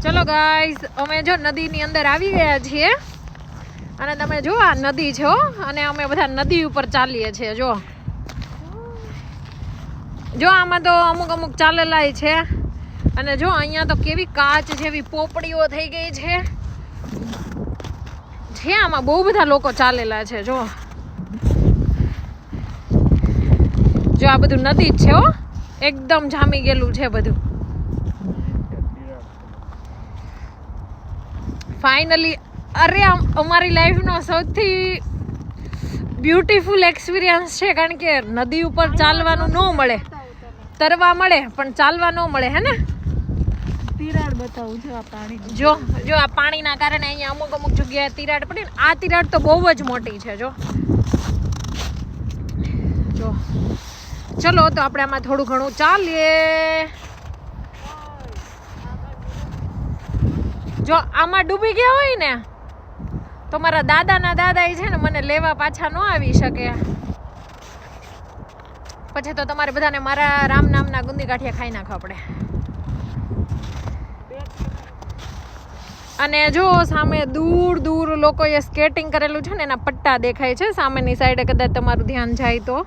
ચલો ગાઈસ, અમે જો નદીની અંદર આવી ગયા છીએ અને તમે જો આ નદી છે અને અમે બધા નદી ઉપર ચાલીએ છીએ. જો આમાં તો અમુક ચાલેલા છે અને જો અહીંયા તો કેવી કાચ જેવી પોપડીઓ થઈ ગઈ છે. આમાં બહુ બધા લોકો ચાલેલા છે. જો આ બધું નદી જ છે એકદમ જામી ગયેલું છે બધું. ફાઇનલી અરે અમારી લાઈફનો સૌથી બ્યુટીફુલ એક્સપિરિયન્સ છે, કારણ કે નદી ઉપર ચાલવાનું ન મળે, તરવા મળે પણ ચાલવા ન મળે. હે ને તિરાડ બતાવું છું આ પાણી. જો આ પાણીના કારણે અહીંયા અમુક જગ્યાએ તિરાડ પડી ને. આ તિરાડ તો બહુ જ મોટી છે. જો ચલો તો આપણે આમાં થોડું ઘણું ચાલીએ. જો આમાં ડૂબી ગયા હોય ને તો મારા દાદા છે ને મને લેવા પાછા ન આવી શકે. પછી તો તમારે બધાને મારા રામ નામના ગુંદી ગાંઠિયા ખાઈ નાખવા પડે. અને જો સામે દૂર લોકોએ સ્કેટિંગ કરેલું છે ને એના પટ્ટા દેખાય છે સામેની સાઈડે, કદાચ તમારું ધ્યાન જાય તો.